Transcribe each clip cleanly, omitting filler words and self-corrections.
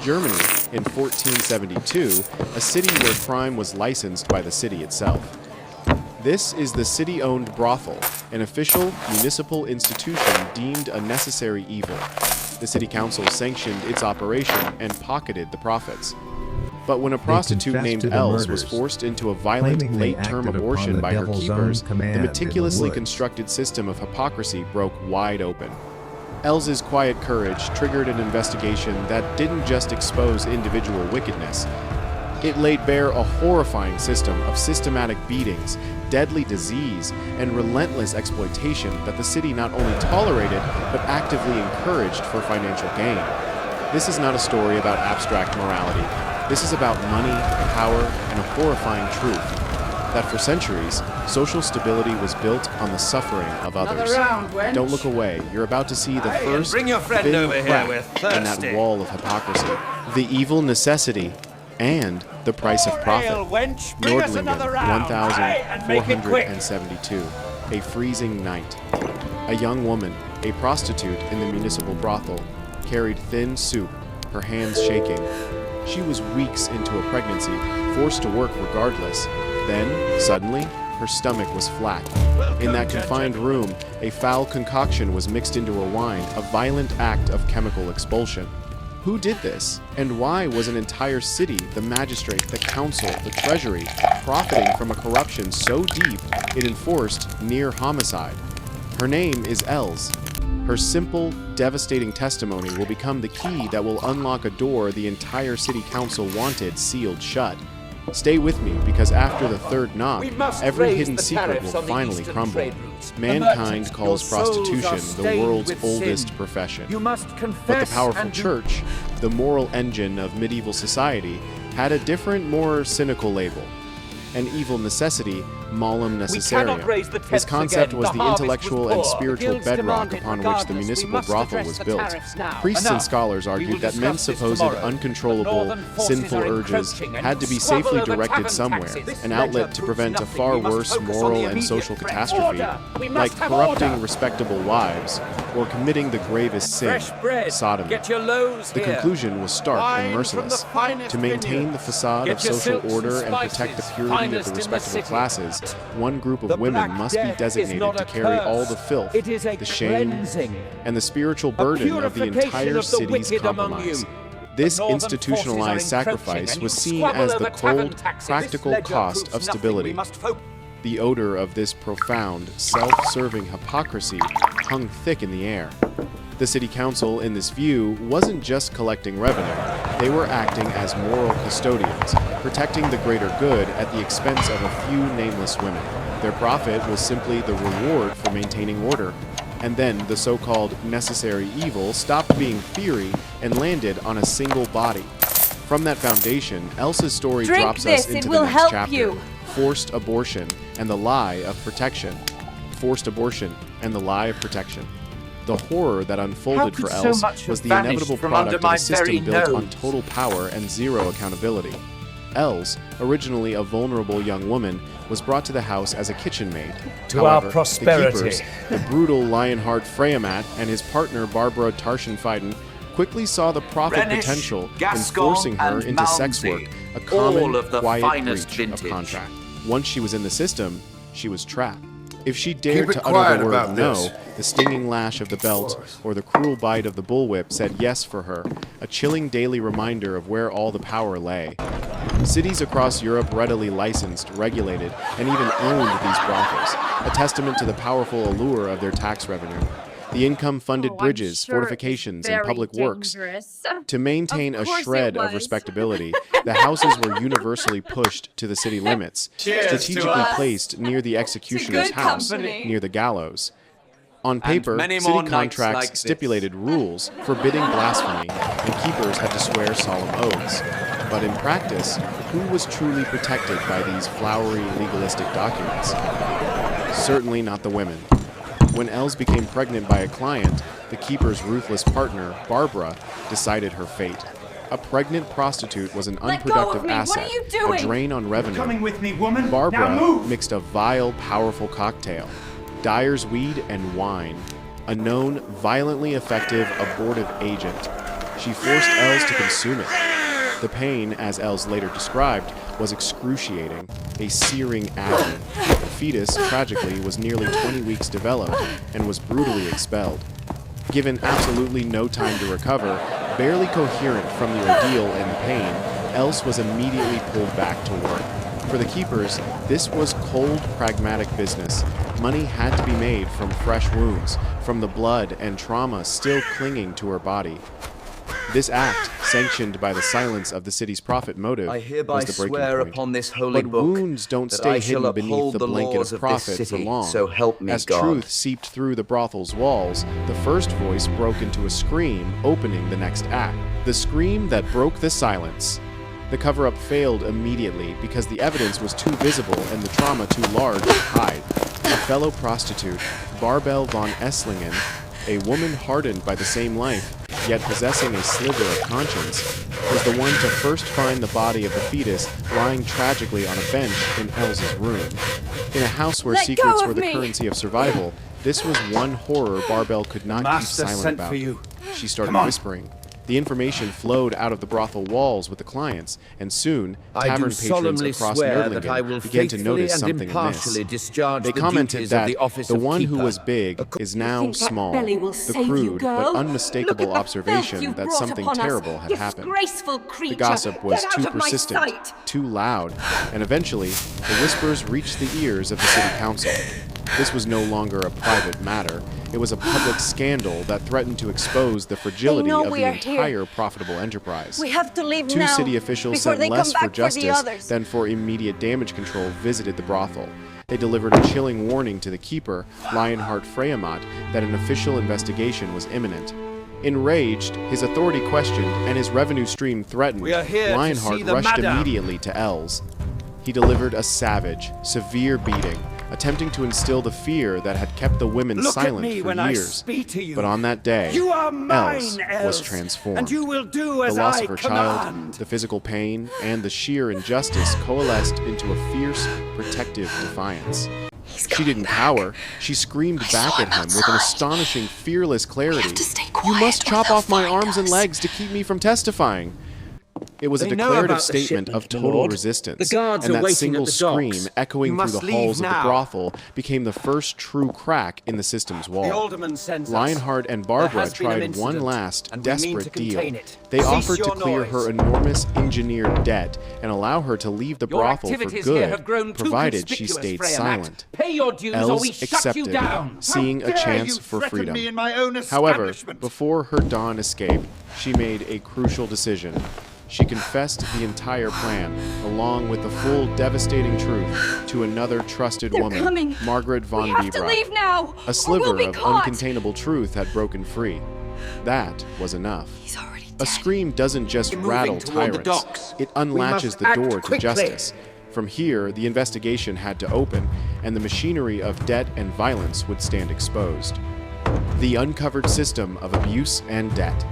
Germany, in 1472, a city where crime was licensed by the city itself. This is the city-owned brothel, an official municipal institution deemed a necessary evil. The city council sanctioned its operation and pocketed the profits. But when a prostitute named Els was forced into a violent late-term abortion by her keepers, the meticulously constructed system of hypocrisy broke wide open. Els's quiet courage triggered an investigation that didn't just expose individual wickedness. It laid bare a horrifying system of systematic beatings, deadly disease, and relentless exploitation that the city not only tolerated, but actively encouraged for financial gain. This is not a story about abstract morality. This is about money, power, and a horrifying truth. That for centuries, social stability was built on the suffering of others. Don't look away. You're about to see the first bring your friend thin over crack here, we're in that thirsty. wall of hypocrisy. The evil necessity and the price of profit. Nordlingen, 1472. A freezing night. A young woman, a prostitute in the municipal brothel, carried thin soup, her hands shaking. She was weeks into a pregnancy, forced to work regardless. Then, suddenly, her stomach was flat. In that confined room, a foul concoction was mixed into her wine, a violent act of chemical expulsion. Who did this? And why was an entire city, the magistrate, the council, the treasury, profiting from a corruption so deep it enforced near homicide? Her name is Els. Her simple, devastating testimony will become the key that will unlock a door the entire city council wanted sealed shut. Stay with me, because after the third knock, every hidden secret will finally crumble. Mankind calls prostitution the world's oldest profession. But the powerful church, the moral engine of medieval society, had a different, more cynical label. An evil necessity, malum necessarium. This concept was the intellectual and spiritual bedrock upon which the municipal brothel was built. Priests and scholars argued that men's supposed uncontrollable, sinful urges had to be safely directed somewhere, an outlet to prevent a far worse moral and social catastrophe, like corrupting respectable wives or committing the gravest sin, sodomy. The conclusion was stark and merciless. To maintain the facade of social order and protect the purity of the respectable classes, one group of women must be designated to carry all the filth, the shame, and the spiritual burden of the entire city's compromise. This institutionalized sacrifice was seen as the cold, practical cost of stability. The odor of this profound, self-serving hypocrisy hung thick in the air. The city council, in this view, wasn't just collecting revenue. They were acting as moral custodians, protecting the greater good at the expense of a few nameless women. Their profit was simply the reward for maintaining order. And then the so-called necessary evil stopped being theory and landed on a single body. From that foundation, Elsa's story drops us into the next chapter. Forced abortion and the lie of protection. Forced abortion and the lie of protection. The horror that unfolded for Els was the inevitable product of a system built on total power and zero accountability. Els, originally a vulnerable young woman, was brought to the house as a kitchen maid. To our prosperity. The keepers, the brutal Lionheart Freyamat and his partner Barbara Tarshenfeiden, quickly saw the profit potential in forcing her into sex work, a common, quiet breach of contract. Once she was in the system, she was trapped. If she dared to utter the word no, the stinging lash of the belt or the cruel bite of the bullwhip said yes for her, a chilling daily reminder of where all the power lay. Cities across Europe readily licensed, regulated, and even owned these brothels, a testament to the powerful allure of their tax revenue. The income funded bridges, fortifications, and public works. To maintain a shred of respectability, the houses were universally pushed to the city limits, strategically placed near the executioner's house, near the gallows. On paper, city contracts stipulated rules forbidding blasphemy, and keepers had to swear solemn oaths. But in practice, who was truly protected by these flowery, legalistic documents? Certainly not the women. When Els became pregnant by a client, the keeper's ruthless partner, Barbara, decided her fate. A pregnant prostitute was an unproductive asset, a drain on revenue. Coming with me, woman. Barbara mixed a vile, powerful cocktail: dyer's weed and wine, a known, violently effective abortive agent. She forced Els to consume it. The pain, as Els later described, was excruciating, a searing agony. The fetus, tragically, was nearly 20 weeks developed and was brutally expelled. Given absolutely no time to recover, barely coherent from the ordeal and pain, Els was immediately pulled back to work. For the keepers, this was cold, pragmatic business. Money had to be made from fresh wounds, from the blood and trauma still clinging to her body. This act, sanctioned by the silence of the city's profit motive, I hereby was the breaking swear point. upon this holy But book wounds don't that stay I shall hidden beneath uphold the the blanket laws of of this profit for city, long. so help me As God. truth seeped through the brothel's walls, the first voice broke into a scream, opening the next act. The scream that broke the silence. The cover-up failed immediately because the evidence was too visible and the trauma too large to hide. A fellow prostitute, Barbel von Esslingen, a woman hardened by the same life, yet possessing a sliver of conscience, was the one to first find the body of the fetus lying tragically on a bench in Els's room. In a house where secrets were the currency of survival, this was one horror Barbel could not keep silent about. She started whispering. The information flowed out of the brothel walls with the clients, and soon tavern patrons across Nördlingen began to notice something amiss. They commented that the one who was big is now small, the crude but unmistakable observation that something terrible had happened. The gossip was too persistent, too loud, and eventually the whispers reached the ears of the city council. This was no longer a private matter. It was a public scandal that threatened to expose the fragility of the entire profitable enterprise. We have to leave Two now, city officials sent less for justice than for immediate damage control visited the brothel. They delivered a chilling warning to the keeper, Lionheart Freyamat, that an official investigation was imminent. Enraged, his authority questioned, and his revenue stream threatened, Lionheart rushed immediately to Els. He delivered a savage, severe beating, attempting to instill the fear that had kept the women silent for years. But on that day, Els was transformed. The loss of her child, the physical pain, and the sheer injustice coalesced into a fierce, protective defiance. She didn't cower. She screamed back at him with an astonishing, fearless clarity. "You must chop off my arms and legs to keep me from testifying." It was a declarative statement of total resistance, and that single scream echoing through the halls of the brothel became the first true crack in the system's wall. Lionheart and Barbara tried one last, desperate deal. They offered to clear her enormous engineered debt and allow her to leave the brothel for good, provided she stayed silent. Els accepted, seeing a chance for freedom. However, before her dawn escape, she made a crucial decision. She confessed the entire plan, along with the full devastating truth, to another trusted woman, Margaret von Biebrach. A sliver of uncontainable truth had broken free. That was enough. A scream doesn't just rattle tyrants, it unlatches the door to justice. From here, the investigation had to open, and the machinery of debt and violence would stand exposed. The uncovered system of abuse and debt.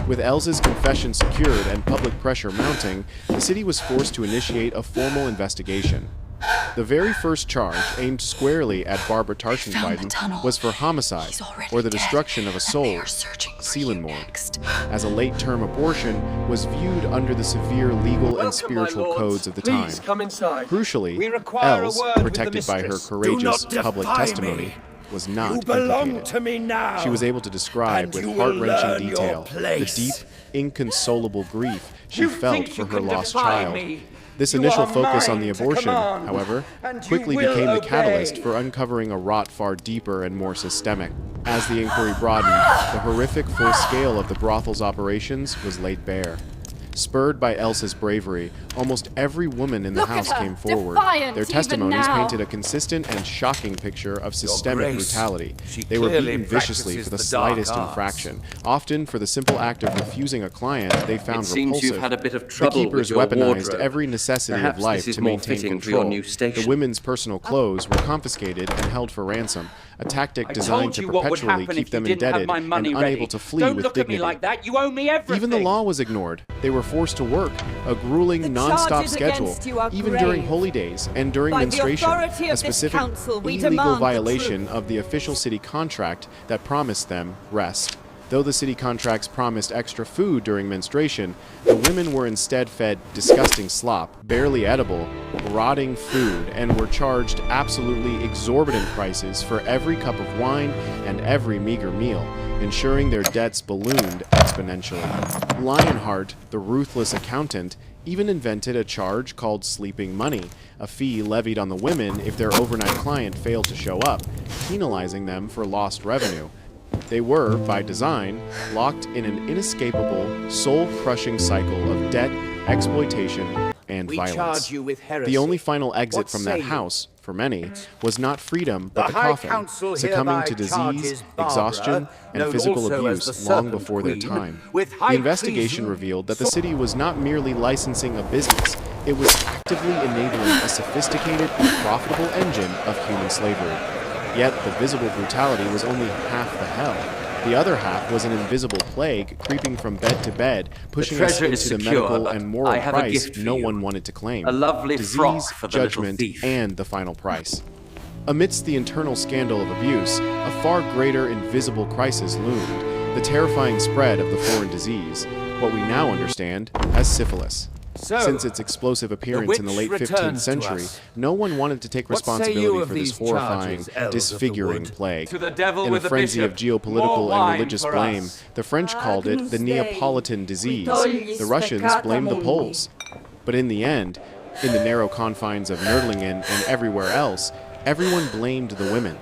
With Els's confession secured and public pressure mounting, the city was forced to initiate a formal investigation. The very first charge, aimed squarely at Barbara Tarschenweiden, was for homicide, or the destruction of a soul, Seelenmord, as a late-term abortion was viewed under the severe legal and spiritual codes of the time. Crucially, Els, protected by her courageous public testimony, was not implicated. She was able to describe with heart-wrenching detail the deep, inconsolable grief she felt for her lost child. This initial focus on the abortion, however, quickly became the catalyst for uncovering a rot far deeper and more systemic. As the inquiry broadened, the horrific full scale of the brothel's operations was laid bare. Spurred by Elsa's bravery, almost every woman in the house came forward. Their testimonies painted a consistent and shocking picture of systemic brutality. They were beaten viciously for the slightest infraction. Often, for the simple act of refusing a client they found repulsive. The keepers weaponized every necessity of life to maintain control. The women's personal clothes were confiscated and held for ransom, a tactic designed to perpetually keep them indebted and unable to flee with dignity. Even the law was ignored. They were forced to work, a grueling, non-stop schedule, even during holy days and during menstruation, a specific illegal violation of the official city contract that promised them rest. Though the city contracts promised extra food during menstruation, the women were instead fed disgusting slop, barely edible, rotting food, and were charged absolutely exorbitant prices for every cup of wine and every meager meal, ensuring their debts ballooned exponentially. Lionheart, the ruthless accountant, even invented a charge called sleeping money, a fee levied on the women if their overnight client failed to show up, penalizing them for lost revenue. They were, by design, locked in an inescapable, soul-crushing cycle of debt, exploitation, and violence. The only final exit from that house, for many, was not freedom but the coffin, succumbing to disease, exhaustion, and physical abuse long before their time. The investigation revealed that the city was not merely licensing a business, it was actively enabling a sophisticated and profitable engine of human slavery. Yet the visible brutality was only half the hell. The other half was an invisible plague creeping from bed to bed, pushing us into the medical and moral price no one wanted to claim. A lovely Disease, for the judgment, and the final price. Amidst the internal scandal of abuse, a far greater invisible crisis loomed, the terrifying spread of the foreign disease, what we now understand as syphilis. Since its explosive appearance in the late 15th century, no one wanted to take responsibility for this horrifying, disfiguring plague. In a frenzy of geopolitical and religious blame, the French called it the Neapolitan disease. The Russians blamed the Poles. But in the end, in the narrow confines of Nördlingen and everywhere else, everyone blamed the women.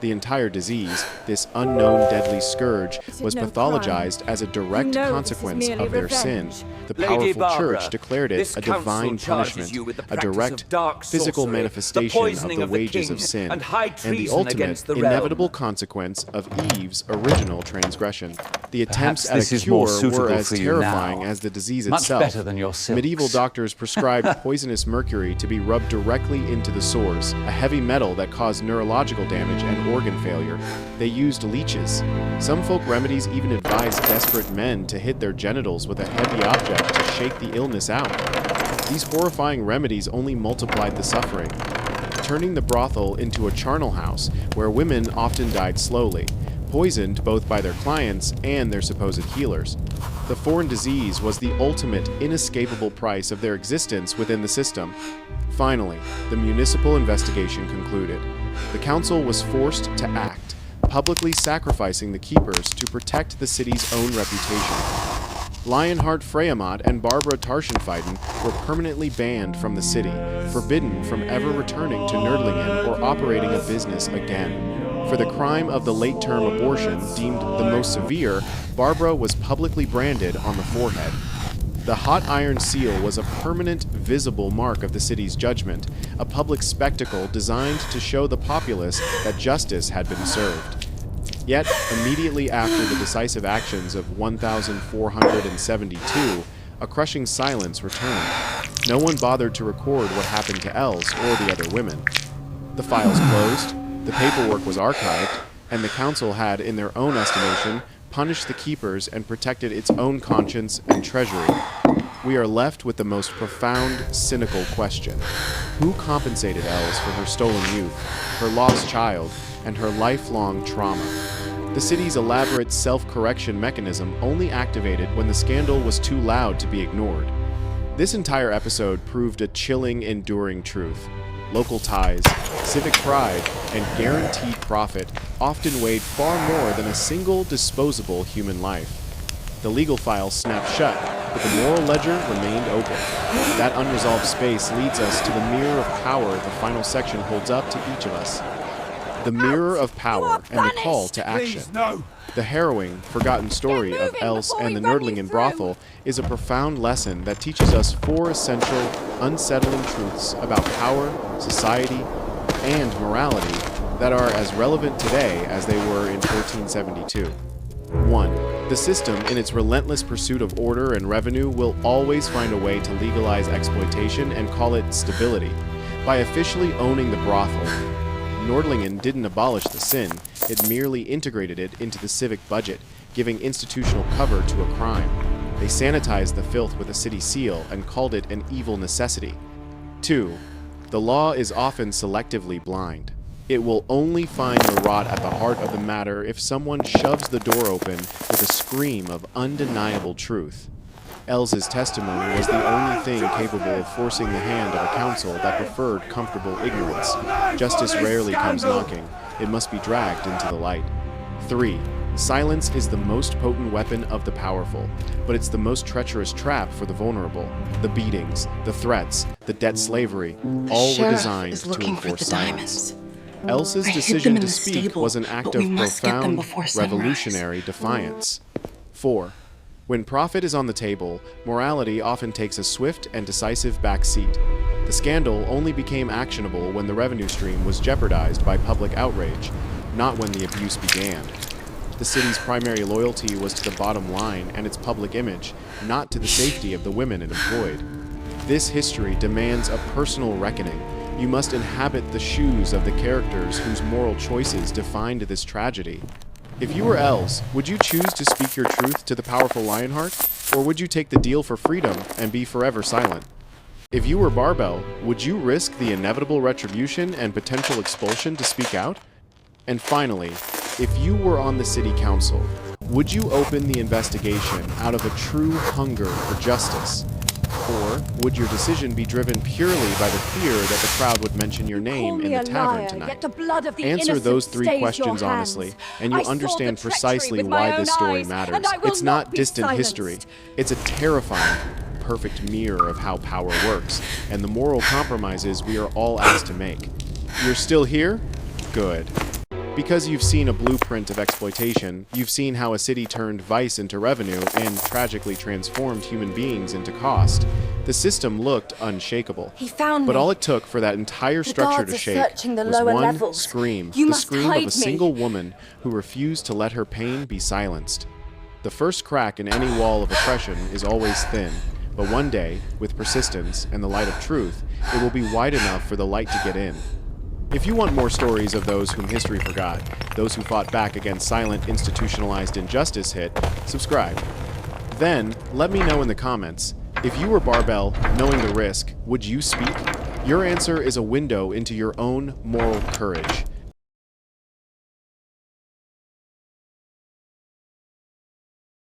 The entire disease, this unknown deadly scourge, was pathologized as a direct consequence of their sin. The powerful church declared it a divine punishment, a direct physical manifestation of the wages of sin, and the ultimate, inevitable consequence of Eve's original transgression. The attempts at a cure were as terrifying as the disease itself. Medieval doctors prescribed poisonous mercury to be rubbed directly into the sores, a heavy metal that caused neurological damage and organ failure. They used leeches. Some folk remedies even advised desperate men to hit their genitals with a heavy object to shake the illness out. These horrifying remedies only multiplied the suffering, turning the brothel into a charnel house where women often died slowly, poisoned both by their clients and their supposed healers. The foreign disease was the ultimate, inescapable price of their existence within the system. Finally, the municipal investigation concluded. The council was forced to act, publicly sacrificing the keepers to protect the city's own reputation. Lionheart Freyamot and Barbara Tarshenfeiden were permanently banned from the city, forbidden from ever returning to Nördlingen or operating a business again. For the crime of the late-term abortion, deemed the most severe, Barbara was publicly branded on the forehead. The hot iron seal was a permanent, visible mark of the city's judgment, a public spectacle designed to show the populace that justice had been served. Yet, immediately after the decisive actions of 1472, a crushing silence returned. No one bothered to record what happened to Els or the other women. The files closed, the paperwork was archived, and the council had, in their own estimation, punished the keepers and protected its own conscience and treasury. We are left with the most profound, cynical question. Who compensated Els for her stolen youth, her lost child, and her lifelong trauma? The city's elaborate self-correction mechanism only activated when the scandal was too loud to be ignored. This entire episode proved a chilling, enduring truth. Local ties, civic pride, and guaranteed profit often weighed far more than a single disposable human life. The legal file snapped shut, but the moral ledger remained open. That unresolved space leads us to the mirror of power the final section holds up to each of us. The mirror of power and the call to action. The harrowing, forgotten story of Els and the Nördlingen brothel is a profound lesson that teaches us four essential, unsettling truths about power, society, and morality that are as relevant today as they were in 1472. 1. The system, in its relentless pursuit of order and revenue, will always find a way to legalize exploitation and call it stability. By officially owning the brothel, Nördlingen didn't abolish the sin, it merely integrated it into the civic budget, giving institutional cover to a crime. They sanitized the filth with a city seal and called it an evil necessity. 2. The law is often selectively blind. It will only find the rot at the heart of the matter if someone shoves the door open with a scream of undeniable truth. Ells's testimony was the only thing capable of forcing the hand of a council that preferred comfortable ignorance. Justice rarely comes knocking. It must be dragged into the light. 3. Silence is the most potent weapon of the powerful, but it's the most treacherous trap for the vulnerable. The beatings, the threats, the debt slavery, all were designed to enforce silence. Elsa's decision to speak was an act of profound, revolutionary defiance. 4. When profit is on the table, morality often takes a swift and decisive backseat. The scandal only became actionable when the revenue stream was jeopardized by public outrage, not when the abuse began. The city's primary loyalty was to the bottom line and its public image, not to the safety of the women it employed. This history demands a personal reckoning. You must inhabit the shoes of the characters whose moral choices defined this tragedy. If you were Els, would you choose to speak your truth to the powerful Lionheart, or would you take the deal for freedom and be forever silent? If you were Barbell, would you risk the inevitable retribution and potential expulsion to speak out? And finally, if you were on the city council, would you open the investigation out of a true hunger for justice? Or would your decision be driven purely by the fear that the crowd would mention your name in the tavern tonight? Answer those 3 questions honestly, and you'll understand precisely why this story matters. It's not distant history. It's a terrifying, perfect mirror of how power works, and the moral compromises we are all asked to make. You're still here? Good. Because you've seen a blueprint of exploitation, you've seen how a city turned vice into revenue and tragically transformed human beings into cost. The system looked unshakable. He found me. But all it took for that entire structure to shake was one scream, the scream of a single woman who refused to let her pain be silenced. The first crack in any wall of oppression is always thin, but one day, with persistence and the light of truth, it will be wide enough for the light to get in. If you want more stories of those whom history forgot, those who fought back against silent, institutionalized injustice hit, subscribe. Then, let me know in the comments, if you were Barbell, knowing the risk, would you speak? Your answer is a window into your own moral courage.